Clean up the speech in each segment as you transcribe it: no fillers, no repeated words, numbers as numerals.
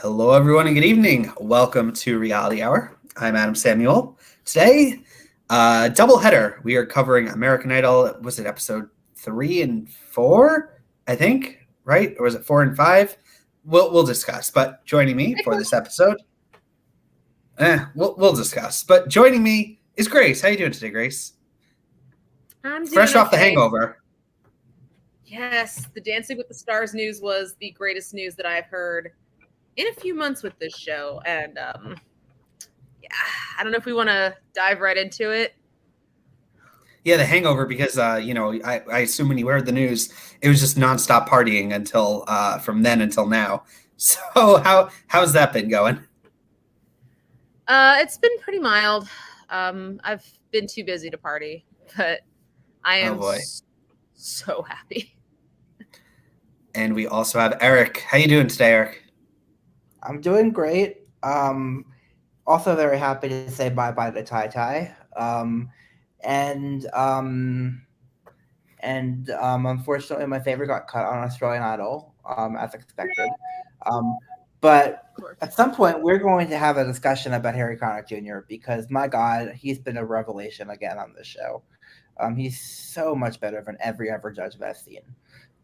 Hello, everyone, and good evening. Welcome to Reality Hour. I'm Adam Samuel. Today, double header. We are covering American Idol. Was it episode 3 and 4? I think, right? Or was it 4 and 5? We'll discuss. But joining me for this episode, we'll discuss. But joining me is Grace. How you doing today, Grace? I'm doing fresh off the okay. hangover. Yes, the Dancing with the Stars news was the greatest news that I've heard in a few months with this show. And yeah, I don't know if we want to dive right into it. Yeah, the hangover, because I assume when you heard the news, it was just nonstop partying until from then until now. So how's that been going? It's been pretty mild. I've been too busy to party, but I am so happy. And we also have Eric. How you doing today, Eric? I'm doing great. Also very happy to say bye-bye to Tai Tai. Unfortunately, my favorite got cut on Australian Idol, as expected. But at some point, we're going to have a discussion about Harry Connick Jr. because, my God, he's been a revelation again on this show. He's so much better than every other judge that I've seen.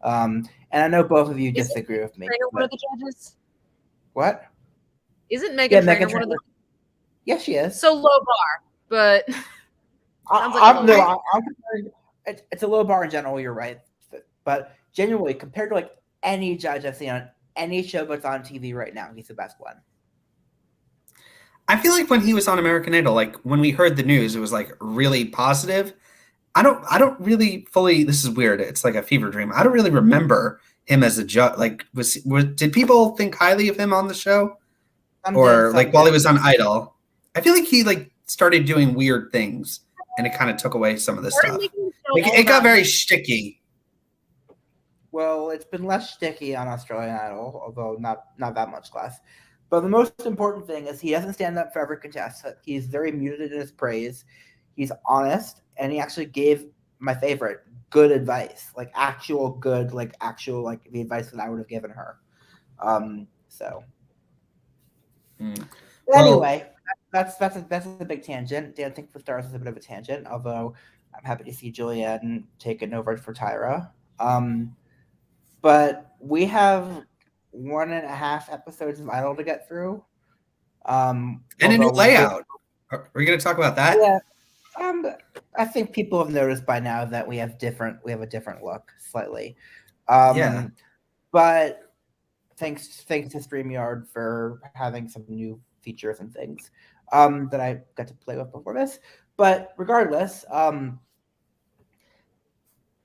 And I know both of you disagree with me. One of the judges? What? Isn't Megan Trainor one of the? Yes, she is. So low bar, but it's a low bar in general. You're right, but genuinely, compared to like any judge I've seen on any show that's on TV right now, he's the best one. I feel like when he was on American Idol, like when we heard the news, it was like really positive. I don't really fully. This is weird. It's like a fever dream. I don't really remember him as a judge. Like, did people think highly of him on the show, or like while he was on Idol? I feel like he like started doing weird things, and it kind of took away some of the stuff. Like, it got very shticky. Well, it's been less shticky on Australian Idol, although not that much less. But the most important thing is he doesn't stand up for every contestant. He's very muted in his praise. He's honest, and he actually gave my favorite good advice, like actual good, like the advice that I would have given her. Anyway, that's a big tangent. Dancing for Stars is a bit of a tangent, although I'm happy to see Julianne taking over for Tyra. But we have 1.5 episodes of Idol to get through. And a new layout. Are we going to talk about that? Yeah. I think people have noticed by now that we have a different look slightly. Yeah. But thanks to StreamYard for having some new features and things that I got to play with before this. But regardless,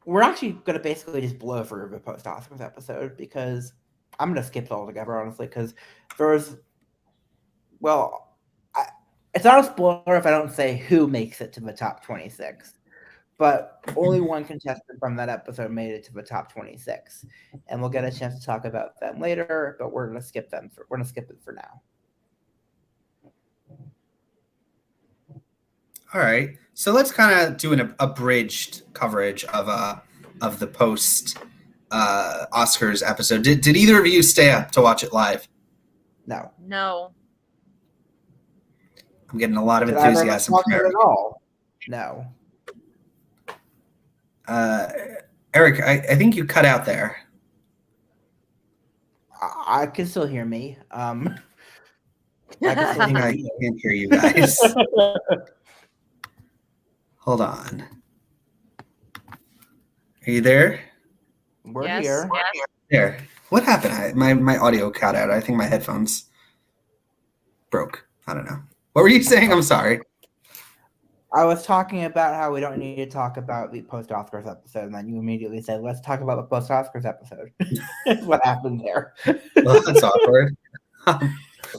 we're actually going to basically just blow through the post-Oscars episode because I'm going to skip it altogether, honestly, because it's not a spoiler if I don't say who makes it to the top 26. But only one contestant from that episode made it to the top 26. And we'll get a chance to talk about them later, but we're going to skip them. We're going to skip it for now. All right. So let's kind of do an abridged coverage of the post Oscars episode. Did either of you stay up to watch it live? No. I'm getting a lot of enthusiasm from Eric. At all? No. Eric, I think you cut out there. I can still hear me. I can't hear you guys. Hold on. Are you there? We're here. Yeah. There. What happened? My audio cut out. I think my headphones broke. I don't know. What were you saying? I'm sorry. I was talking about how we don't need to talk about the post-Oscars episode, and then you immediately said, let's talk about the post-Oscars episode. What happened there? Well, that's awkward.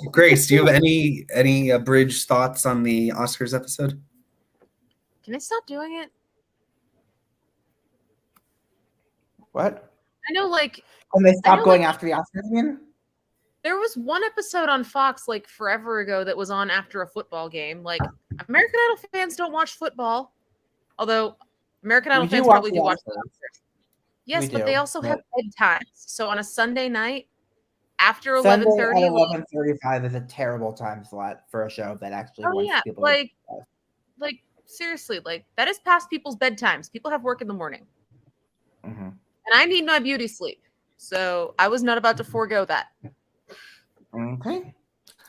Grace, do you have any abridged thoughts on the Oscars episode? Can they stop doing it? What? I know, like... Can they stop going after the Oscars again? There was one episode on Fox, like, forever ago that was on after a football game. Like, American Idol fans don't watch football. Although, American Idol fans probably do watch the Oscars. Yes, but they also have bedtimes. So on a Sunday night, after Sunday 11:30. at 11:35 is a terrible time slot for a show that actually Oh wants yeah, people like seriously, like that is past people's bedtimes. People have work in the morning, Mm-hmm. and I need my beauty sleep. So I was not about to forego that. Okay.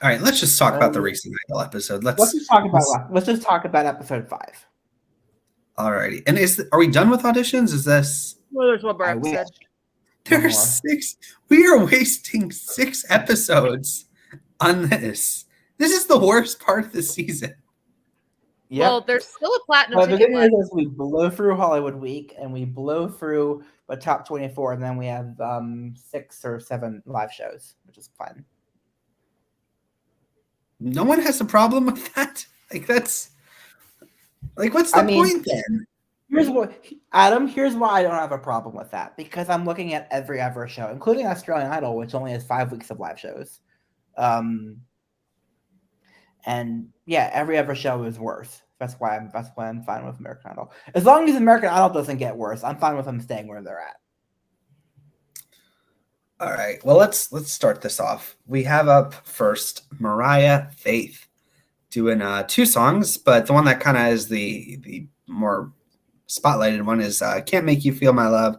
All right, let's just talk about the recent Idol episode. Let's just talk about episode 5. Alrighty, and are we done with auditions? Is this? Well, there's one more I wish. episode. There's 6. We are wasting 6 episodes on this. This is the worst part of the season. Yep. Well, there's still a platinum But the ticket good left. news is we blow through Hollywood Week and we blow through the top 24, and then we have 6 or 7 live shows, which is fun. No one has a problem with that. Like that's like what's the point then? Here's why I don't have a problem with that, because I'm looking at every ever show, including Australian Idol, which only has 5 weeks of live shows. And yeah, every ever show is worse. That's why I'm fine with American Idol. As long as American Idol doesn't get worse, I'm fine with them staying where they're at. All right. Well, let's start this off. We have up first Mariah Faith doing 2 songs, but the one that kind of is the more spotlighted one is "Can't Make You Feel My Love."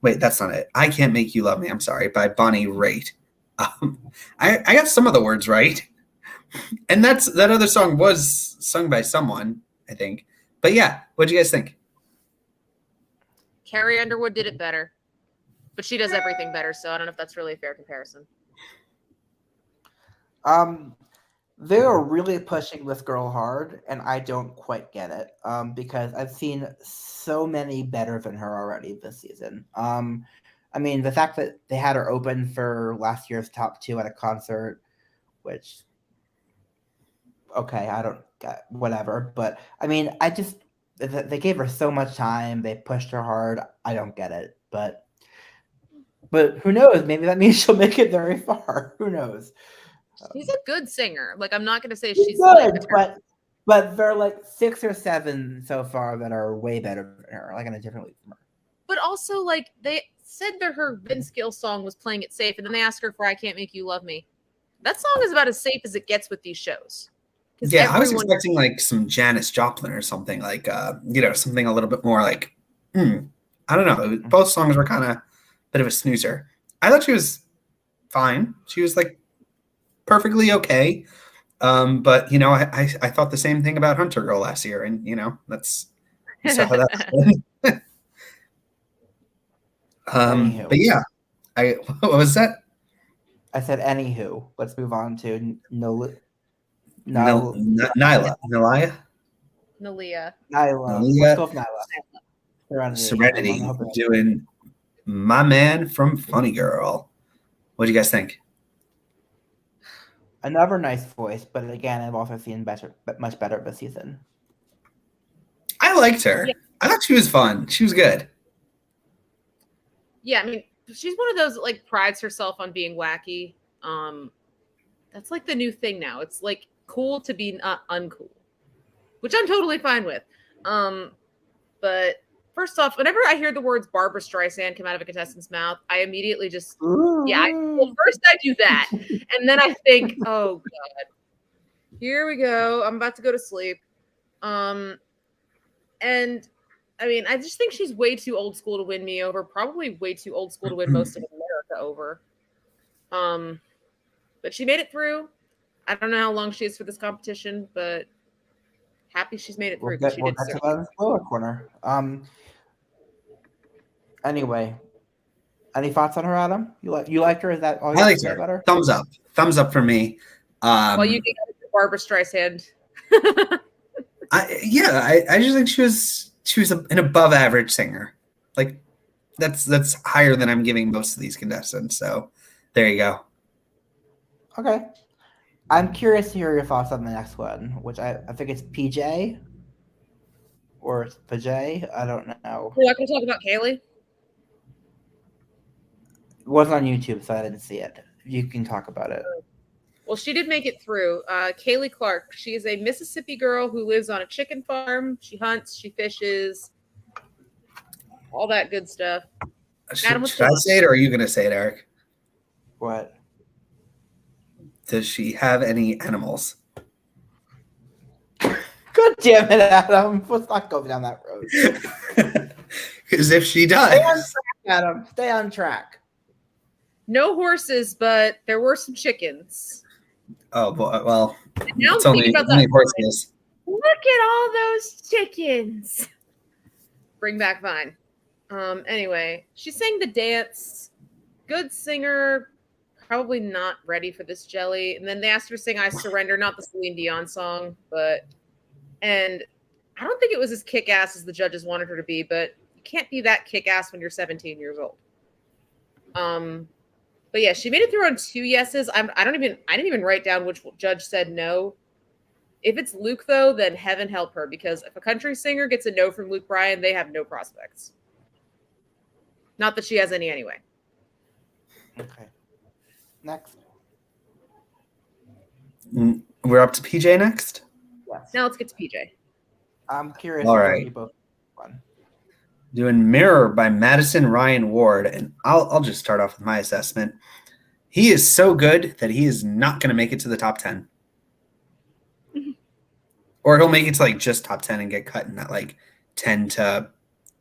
Wait, that's not it. "I Can't Make You Love Me." I'm sorry, by Bonnie Raitt. I got some of the words right, and that other song was sung by someone, I think. But yeah, what do you guys think? Carrie Underwood did it better, but she does everything better, so I don't know if that's really a fair comparison. They are really pushing this girl hard, and I don't quite get it. Because I've seen so many better than her already this season. I mean, the fact that they had her open for last year's top 2 at a concert, which, okay, I don't get whatever. But I mean, they gave her so much time. They pushed her hard. I don't get it, but who knows? Maybe that means she'll make it very far. Who knows? She's a good singer. Like, I'm not going to say she's good, but there are like 6 or 7 so far that are way better than her, like in a different league from her. But also, like, they said that her Vince Gill song was Playing It Safe, and then they asked her for "I Can't Make You Love Me." That song is about as safe as it gets with these shows. Yeah, I was expecting like some Janis Joplin or something, like something a little bit more like, I don't know. Both songs were kind of a bit of a snoozer. I thought she was fine. She was like perfectly okay. But I thought the same thing about Hunter Girl last year, and that's how that went. But yeah, what was that? I said anywho. Let's move on to Nyla. Nalia. Let's go with Nyla. Serenity doing "My Man" from Funny Girl. What do you guys think? Another nice voice, but again, I've also seen much better this season. I liked her. Yeah. I thought she was fun. She was good. Yeah, I mean, she's one of those that like prides herself on being wacky. That's like the new thing now. It's like cool to be uncool, which I'm totally fine with. But first off, whenever I hear the words Barbra Streisand come out of a contestant's mouth, I immediately just first I do that, and then I think, oh god, here we go. I'm about to go to sleep. And I mean, I just think she's way too old school to win me over. Probably way too old school to win most of America over. But she made it through. I don't know how long she is for this competition, but happy she's made it through. We'll get to the lower corner. Anyway, any thoughts on her, Adam? You liked her? Is that all you liked say her? About her? Thumbs up for me. Well, you can get Barbra Streisand. I just think she was an above average singer. Like that's higher than I'm giving most of these contestants. So there you go. Okay. I'm curious to hear your thoughts on the next one, which I think it's PJ or PJ. I don't know. We're not going to talk about Kaylee? It wasn't on YouTube, so I didn't see it. You can talk about it. Well, she did make it through. Kaylee Clark. She is a Mississippi girl who lives on a chicken farm. She hunts. She fishes. All that good stuff. Should I say it, or are you going to say it, Eric? What? Does she have any animals? God damn it, Adam. Let's not go down that road. Because if she Stay on does, track, Adam. Stay on track. No horses, but there were some chickens. oh boy, well, Now it's I'm only, thinking about only that. horses. Look at all those chickens. Bring back Vine. Anyway, she sang the dance. Good singer. Probably not ready for this jelly. And then they asked her to sing I Surrender, not the Celine Dion song, and I don't think it was as kick-ass as the judges wanted her to be, but you can't be that kick-ass when you're 17 years old. But yeah, she made it through on 2 yeses. I didn't even write down which judge said no. If it's Luke, though, then heaven help her, because if a country singer gets a no from Luke Bryan, they have no prospects. Not that she has any anyway. Okay. Next. We're up to PJ next? Yes. Now let's get to PJ. I'm curious. All right. You both one. Doing Mirror by Madison Ryan Ward, and I'll just start off with my assessment. He is so good that he is not going to make it to the top 10. Or he'll make it to like just top 10 and get cut in that like 10 to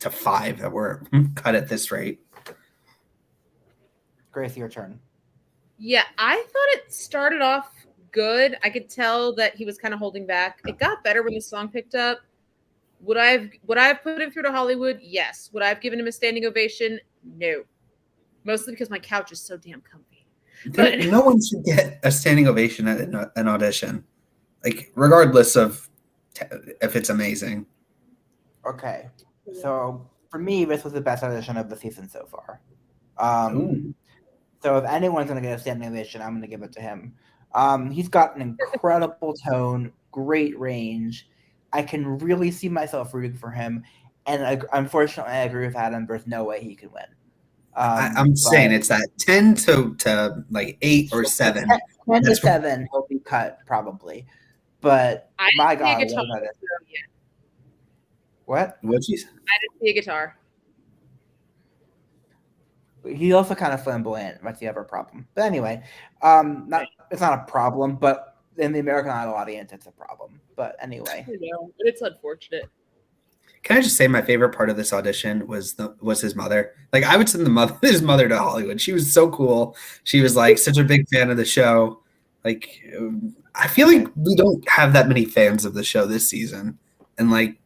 5 that we're cut at this rate. Grace, your turn. Yeah, I thought it started off good. I could tell that he was kind of holding back. It got better when the song picked up. Would I have put him through to Hollywood? Yes. Would I have given him a standing ovation? No. Mostly because my couch is so damn comfy. But No one should get a standing ovation at an audition, like regardless of if it's amazing. Okay. So for me, this was the best audition of the season so far. So if anyone's going to get a standing ovation, I'm going to give it to him. He's got an incredible tone, great range. I can really see myself rooting for him. And unfortunately, I agree with Adam. There's no way he can win. I'm saying it's that 10 to like 8 or 7. 10 to 7 will be cut probably. But my God. What? What'd you say? I didn't see a guitar. He's also kind of flamboyant. That's the other problem. But anyway, it's not a problem, but in the American Idol audience, it's a problem. But anyway. I know, but it's unfortunate. Can I just say my favorite part of this audition was his mother? Like I would send his mother to Hollywood. She was so cool. She was like such a big fan of the show. Like I feel like we don't have that many fans of the show this season, and like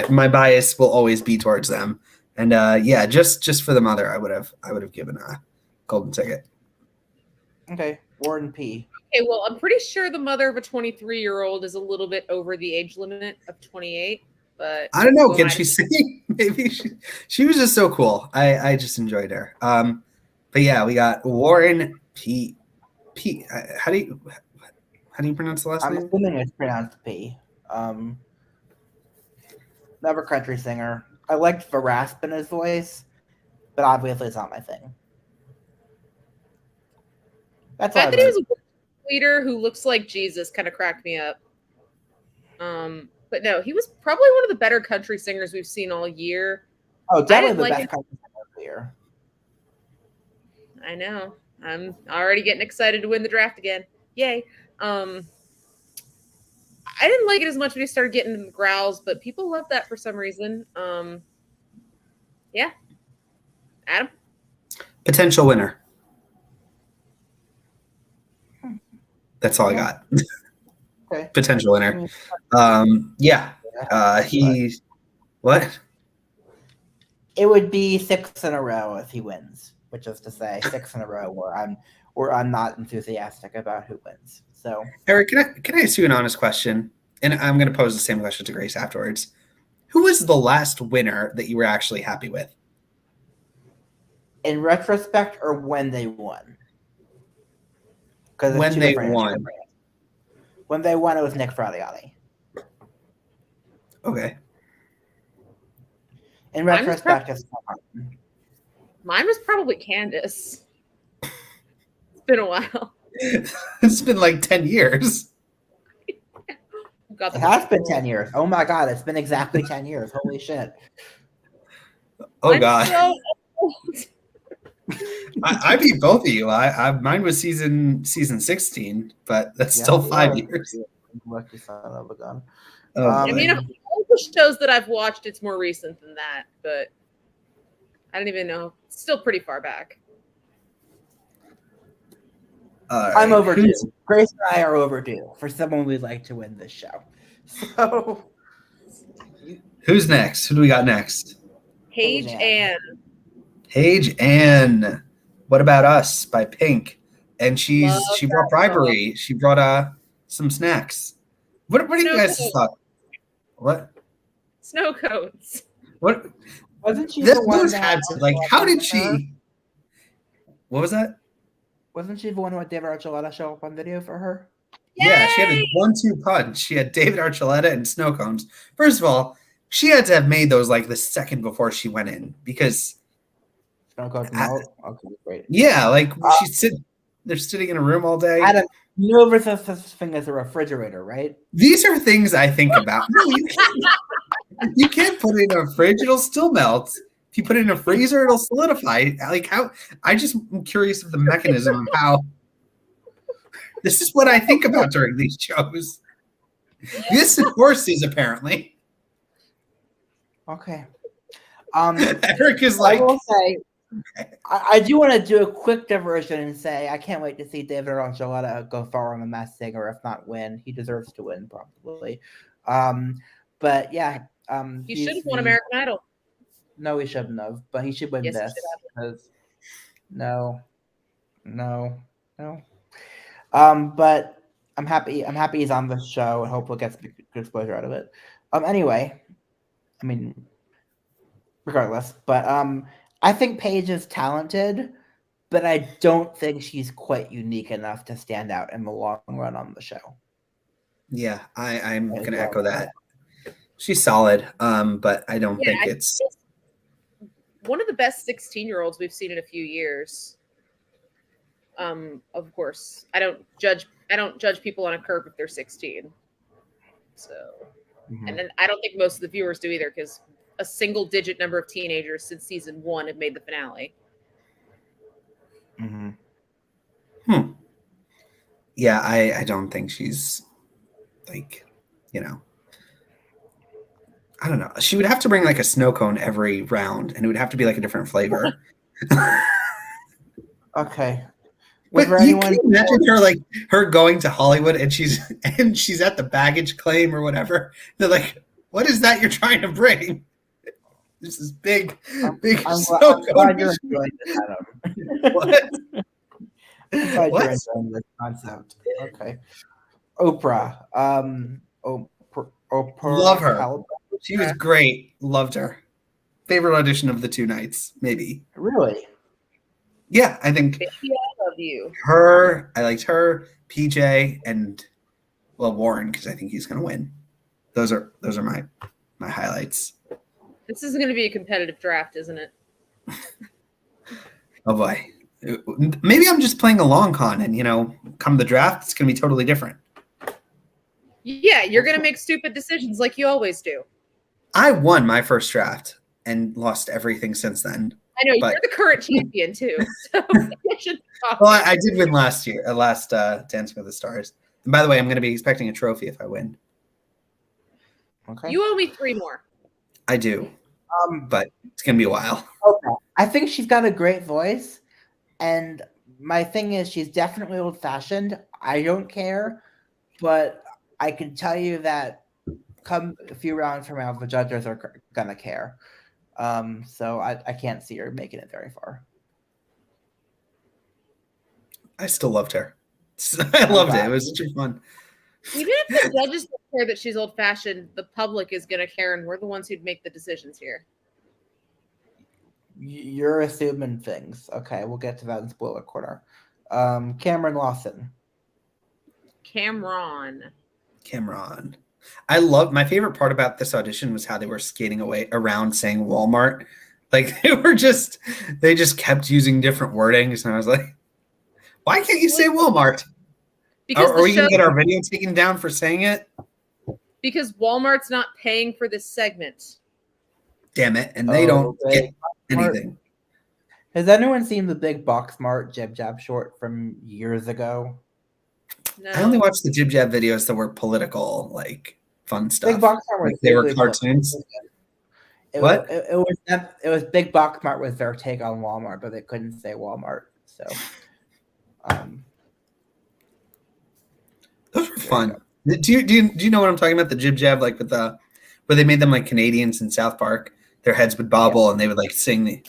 my bias will always be towards them. And yeah, just for the mother, I would have given a golden ticket. Okay, Warden P. Okay, well, I'm pretty sure the mother of a 23-year-old is a little bit over the age limit of 28. But I don't know. Can she sing? Maybe she was just so cool. I just enjoyed her. But yeah, we got Warren P. How do you pronounce the last name? I'm assuming it's pronounced P. Never country singer. I liked the rasp in his voice, but obviously it's not my thing. That's the fact that he was a leader who looks like Jesus kind of cracked me up. But no, he was probably one of the better country singers we've seen all year. Oh, definitely the best country singer of the year. I know. I'm already getting excited to win the draft again. Yay. I didn't like it as much when he started getting the growls, but people love that for some reason. Yeah. Adam? Potential winner. That's all I got. Okay. Potential winner. Yeah. What? It would be 6 in a row if he wins, which is to say 6 in a row where I'm not enthusiastic about who wins. So Eric, can I ask you an honest question? And I'm going to pose the same question to Grace afterwards. Who was the last winner that you were actually happy with? In retrospect, or when they won? When they won. When they won, it was Nick Fradiani. Okay. In retrospect, mine was probably Candace. It's been a while. It's been like 10 years. It has been 10 years. Oh my God, it's been exactly 10 years. Holy shit. Oh God. So old. I beat both of you. Mine was season 16, but that's still 5 years. Lucky son of a gun. Oh, I mean, of all the shows that I've watched, it's more recent than that, but I don't even know. It's still pretty far back. I'm overdue. Grace and I are overdue for someone we'd like to win this show. So, who's next? Who do we got next? Paige Ann. Paige Ann. What About Us by Pink. And she brought bribery. She brought some snacks. What do you guys thought? What? Snow coats. What? Wasn't she Those had to, like, how did she? What was that? Wasn't she the one who had David Archuleta show up on video for her? Yeah, she had a 1-2 punch. She had David Archuleta and snow cones. First of all, she had to have made those like the second before she went in because snow cones melt. Okay, great. Yeah, like they're sitting in a room all day. Adam, you know there's such thing as a refrigerator, right? These are things I think about. No, you can't put it in a fridge; it'll still melt. If you put it in a freezer, it'll solidify. Like how? I just am curious of the mechanism of how. This is what I think about during these shows. This is horses, apparently. Okay. Eric is like. I will say, I do want to do a quick diversion and say I can't wait to see David Archuleta go far on the Masked Singer, if not win. He deserves to win, probably. But yeah, he should have won American Idol. No, he shouldn't have. But he should win this. Because no. But I'm happy. I'm happy he's on the show, and hopefully gets good exposure out of it. Anyway, I mean, regardless, but I think Paige is talented, but I don't think she's quite unique enough to stand out in the long run on the show. Yeah, I'm going to echo that. She's solid, but I don't think it's one of the best 16-year-olds we've seen in a few years. Of course, I don't judge people on a curve if they're 16. So, and then I don't think most of the viewers do either, because a single-digit number of teenagers since season 1 have made the finale. Yeah, I don't think she's like, I don't know. She would have to bring like a snow cone every round, and it would have to be like a different flavor. Okay. But you can imagine her going to Hollywood and she's at the baggage claim or whatever. They're like, "What is that you're trying to bring?" This is big I'm snow glad you're enjoying this, Adam. What? I'm glad you're enjoying this concept. Okay. Oprah. Oprah. Love her. She was great. Loved her. Favorite audition of the 2 nights, maybe. Really? Yeah, I think. Baby, I love you. Her. I liked her. PJ and Warren, because I think he's going to win. Those are my highlights. This is going to be a competitive draft, isn't it? Oh boy. Maybe I'm just playing a long con, and come the draft, it's going to be totally different. Yeah, you're going to make stupid decisions like you always do. I won my first draft and lost everything since then. I know, you're the current champion too. So well, I did win last Dancing with the Stars. And by the way, I'm going to be expecting a trophy if I win. Okay. You owe me 3 more. I do. But it's going to be a while. Okay. I think she's got a great voice. And my thing is, she's definitely old-fashioned. I don't care. But I can tell you that come a few rounds from now, the judges are going to care. So I can't see her making it very far. I still loved her. I loved it. It was such fun. Even if the judges don't care that she's old-fashioned, the public is going to care, and we're the ones who'd make the decisions here. You're assuming things. Okay, we'll get to that in spoiler corner. Cameron Lawson. Cameron. I love my favorite part about this audition was how they were skating around saying Walmart. Like they just kept using different wordings, and I was like, why can't you say Walmart? Because are we gonna get our video taken down for saying it? Because Walmart's not paying for this segment. Damn it, and they don't get anything. Has anyone seen the Big Box Mart Jib Jab short from years ago? No. I only watched the Jib Jab videos that were political, like fun stuff. Big Box Mart was like they were basically cartoons. It What? it was Big Box Mart was their take on Walmart, but they couldn't say Walmart. So, those were fun. Do you know what I'm talking about? The Jib Jab, like with the where they made them like Canadians in South Park. Their heads would bobble and they would like sing.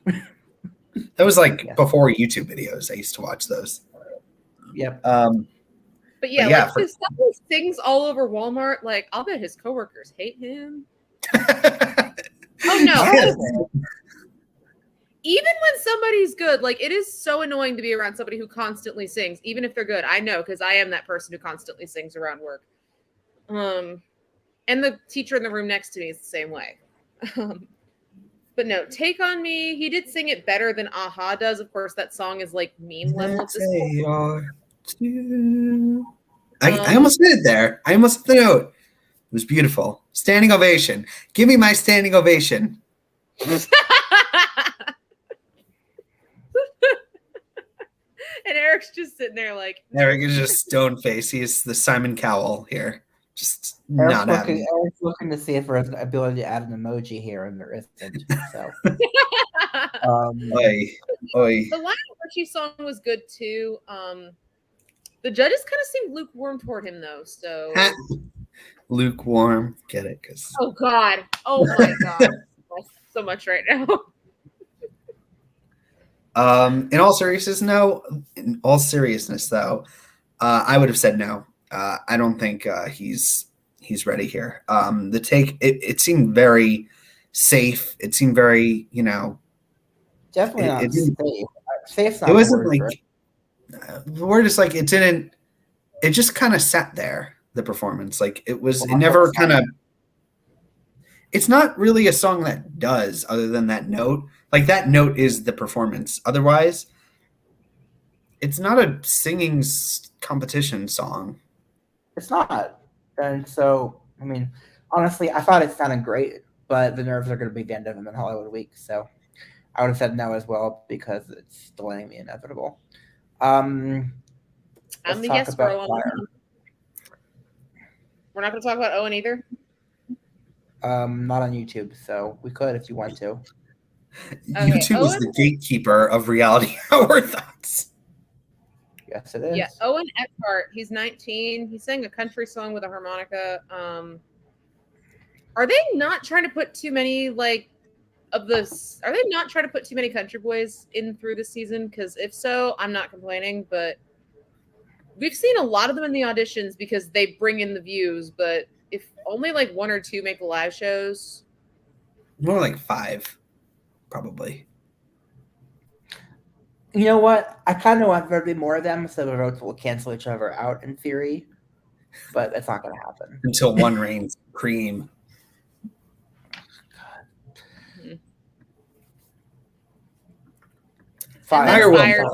That was like before YouTube videos. I used to watch those. Yep. But yeah, like the stuff he sings all over Walmart, like I'll bet his coworkers hate him. Oh no. Even when somebody's good, like it is so annoying to be around somebody who constantly sings, even if they're good. I know, because I am that person who constantly sings around work. And the teacher in the room next to me is the same way. But no, Take On Me, he did sing it better than Aha does. Of course, that song is like meme level at this point. I almost did it there. I almost hit the note. It was beautiful. Standing ovation. Give me my standing ovation. And Eric's just sitting there like... Eric is just stone face. He is the Simon Cowell here. Just Eric's looking to see if there's an ability to add an emoji here, and there isn't. So, The Lionel Richie song was good too. The judges kind of seemed lukewarm toward him though. So lukewarm, get it? Because oh god, oh my god, so much right now. In all seriousness, though, I would have said no. I don't think he's ready here. The take it seemed very safe. It seemed very, definitely not safe. Safe's not it wasn't like right? The word is like it didn't. It just kind of sat there. The performance, like it never kind of. It's not really a song that does other than that note. Like that note is the performance. Otherwise, it's not a singing competition song. It's not. And so, I mean, honestly, I thought it sounded great, but the nerves are going to be the end of them in Hollywood Week. So I would have said no as well because it's delaying the inevitable. I'm the yes girl. We're not going to talk about Owen either? Not on YouTube, so we could if you want to. Okay, YouTube is the gatekeeper of reality hour thoughts. Yes, it is. Yeah, Owen Eckhart. He's 19. He sang a country song with a harmonica. Are they not trying to put too many Are they not trying to put too many country boys in through the season? Because if so, I'm not complaining. But we've seen a lot of them in the auditions because they bring in the views. But if only like one or two make the live shows, more like 5, probably. You know what? I kind of want there to be more of them, so the votes will cancel each other out in theory, but that's not going to happen until one reigns cream. Fire.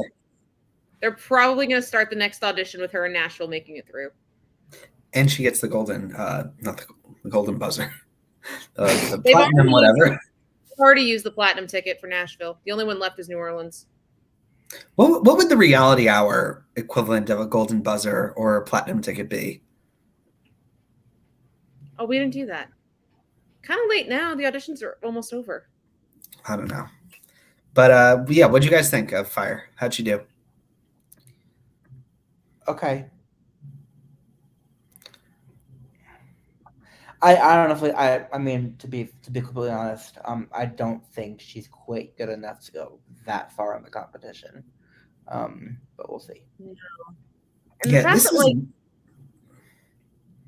They're probably going to start the next audition with her in Nashville making it through, and she gets the golden, not the golden buzzer, the platinum, whatever. Already used the platinum ticket for Nashville. The only one left is New Orleans. What would the reality hour equivalent of a golden buzzer or a platinum ticket be? Oh, we didn't do that. Kind of late now. The auditions are almost over. I don't know. But yeah, what'd you guys think of Fire? How'd she do? Okay. I don't know if I mean to be completely honest, I don't think she's quite good enough to go that far in the competition. But we'll see. No. And yeah, this is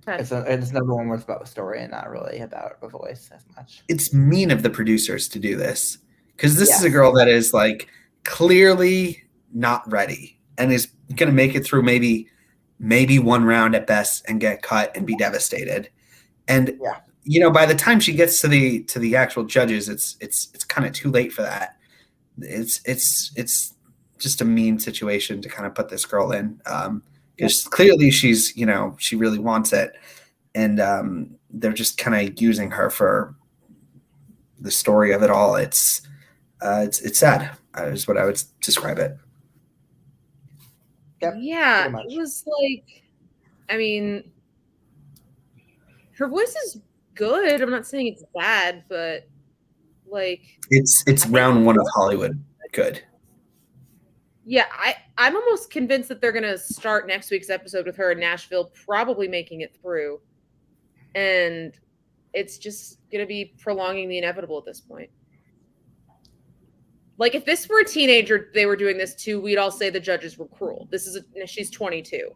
it's number one worth about the story and not really about the voice as much. It's mean of the producers to do this because this is a girl that is like clearly not ready and is going to make it through maybe one round at best and get cut and be devastated. And by the time she gets to the actual judges, it's kind of too late for that. It's just a mean situation to kind of put this girl in because clearly she's she really wants it, and they're just kind of using her for the story of it all. It's It's sad. Is what I would describe it. Yep, Yeah, pretty much. it was like, I mean, her voice is good. I'm not saying it's bad, but like It's round one of Hollywood good. Yeah, I'm almost convinced that they're gonna start next week's episode with her in Nashville, probably making it through, and it's just gonna be prolonging the inevitable at this point. Like if this were a teenager they were doing this to, we'd all say the judges were cruel. She's 22,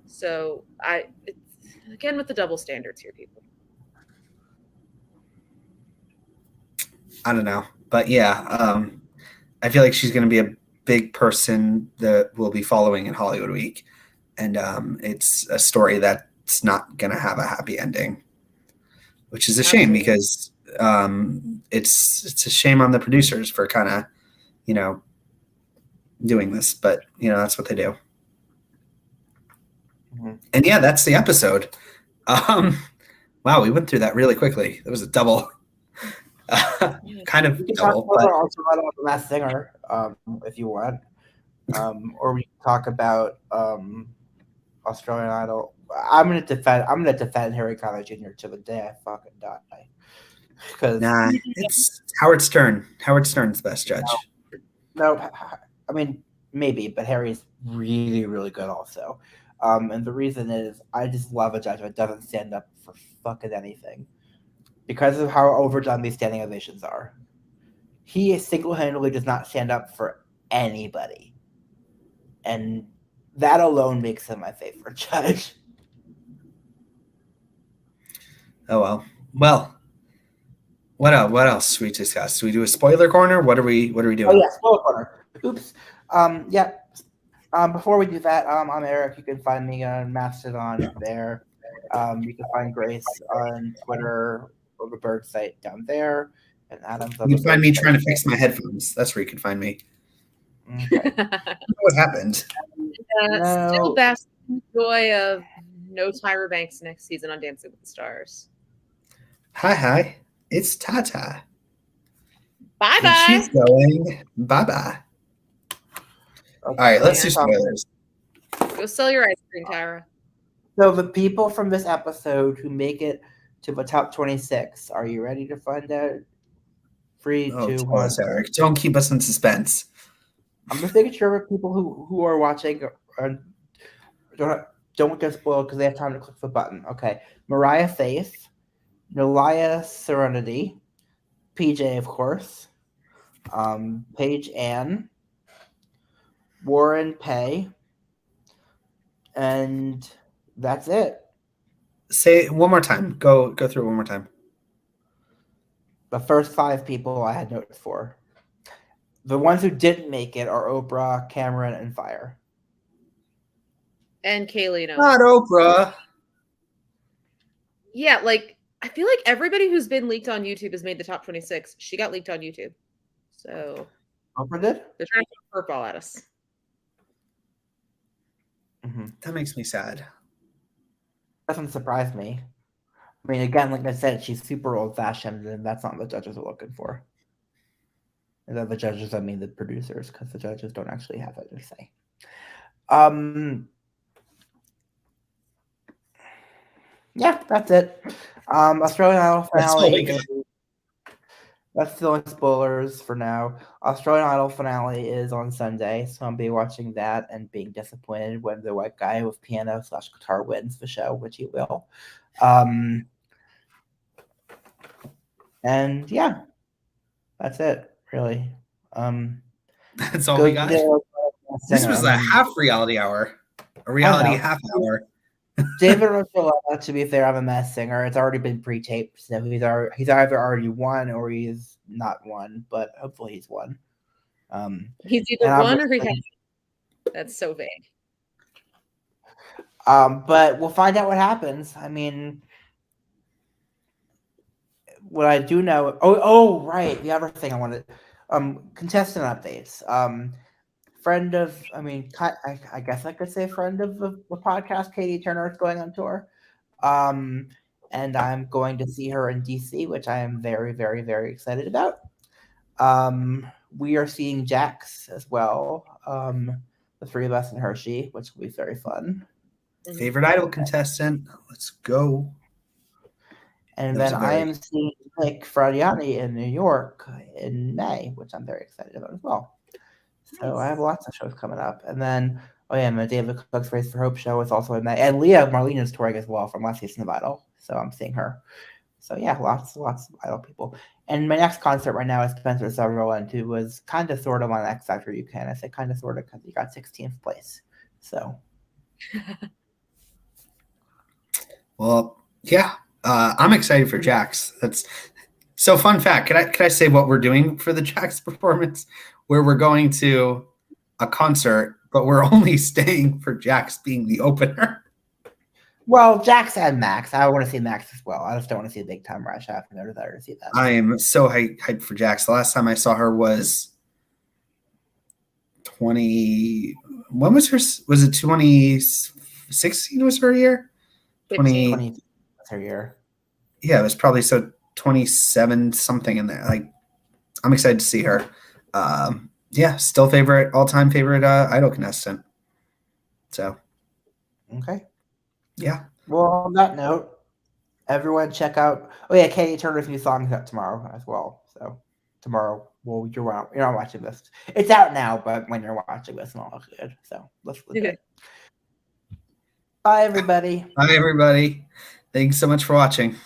so it's, again with the double standards here, people. I don't know, but yeah, I feel like she's going to be a big person that we'll be following in Hollywood Week, and it's a story that's not going to have a happy ending, which is a shame because it's a shame on the producers for kind of doing this, but that's what they do. Mm-hmm. And yeah, that's the episode. Wow, we went through that really quickly. It was a double. Kind of double. But also about The Masked Singer, if you want, or we can talk about Australian Idol. I'm gonna defend Harry Connick Jr. to the day I fucking die. Because it's Howard Stern. Howard Stern's the best judge. No, I mean maybe, but Harry's really, really good also. And the reason is I just love a judge that doesn't stand up for fucking anything. Because of how overdone these standing ovations are. He single-handedly does not stand up for anybody. And that alone makes him my favorite judge. Oh, well. Well, what else should we discuss? Do we do a spoiler corner? What are we doing? Oh, yeah, spoiler corner. Oops. Yeah. Before we do that, I'm Eric. You can find me on Mastodon there. You can find Grace on Twitter, or the Bird site down there, and Adam's on you can find me trying to fix my headphones. That's where you can find me. Okay. What happened? Still basking in the joy of no Tyra Banks next season on Dancing with the Stars. Hi, it's Tata. Bye. She's going bye. Okay. All right, let's do spoilers. Go sell your ice cream, Tyra. So the people from this episode who make it to the top 26, are you ready to find out? 3, 2, 1. Eric. Don't keep us in suspense. I'm just making sure people who are watching don't get spoiled because they have time to click the button. Okay. Mariah Faith, Nolaya Serenity, PJ, of course, Paige Ann, Warren Pay, and that's it. Say it one more time. Go through it one more time. The first 5 people I had notes for. The ones who didn't make it are Oprah, Cameron, and Fire. And Kaylee. No. Not Oprah. Yeah, like I feel like everybody who's been leaked on YouTube has made the top 26. She got leaked on YouTube. So Oprah did? They're trying to throw a curveball at us. Mm-hmm. That makes me sad. Doesn't surprise me. I mean, again, like I said, she's super old-fashioned, and that's not what the judges are looking for. And then the judges, I mean the producers, because the judges don't actually have it to say. Yeah, that's it. Australian Idol finale. That's the only spoilers for now. Australian Idol finale is on Sunday, so I'll be watching that and being disappointed when the white guy with piano/guitar wins the show, which he will. And yeah, that's it, really. That's all we got. This was a half reality hour. A reality half hour. David Rochelata, to be fair, I'm a Masked Singer. It's already been pre-taped, so he's either already won or he's not won, but hopefully he's won. He's either won or he hasn't. That's so vague. But we'll find out what happens. I mean, what I do know. Oh, right. The other thing I wanted, contestant updates. Friend of, I guess I could say friend of the podcast, Katie Turner, is going on tour. And I'm going to see her in DC, which I am very, very, very excited about. We are seeing Jax as well. The three of us and Hershey, which will be very fun. Favorite Idol contestant. Let's go. And then I am seeing Nick Fradiani in New York in May, which I'm very excited about as well. So Nice. I have lots of shows coming up. And then, my David Cook's Race for Hope show is also in May. And Leah Marlene is touring as well from last season of Idol. So I'm seeing her. So yeah, lots of Idol people. And my next concert right now is Spencer Sutherland, who was kind of sort of on X Factor UK. I say kind of sort of because he got 16th place. So. Well, yeah. I'm excited for Jax. That's so fun fact. Can I say what we're doing for the Jax performance? Where we're going to a concert, but we're only staying for Jax being the opener. Well, Jax and Max. I want to see Max as well. I just don't want to see a big time rush. I have to go to there to see that. I am so hyped for Jax. The last time I saw her was 20. When was her? Was it 2016? Was her year? 20 was her year. Yeah, it was probably 27 something in there. Like, I'm excited to see her. Yeah, still all-time favorite Idol contestant. So. Okay. Yeah. Well, on that note, everyone check out. Oh yeah, Katie Turner's new song is out tomorrow as well. So tomorrow, well, you're not watching this. It's out now, but when you're watching this, it's not good. So let's look at it. Bye, everybody. Bye, everybody. Thanks so much for watching.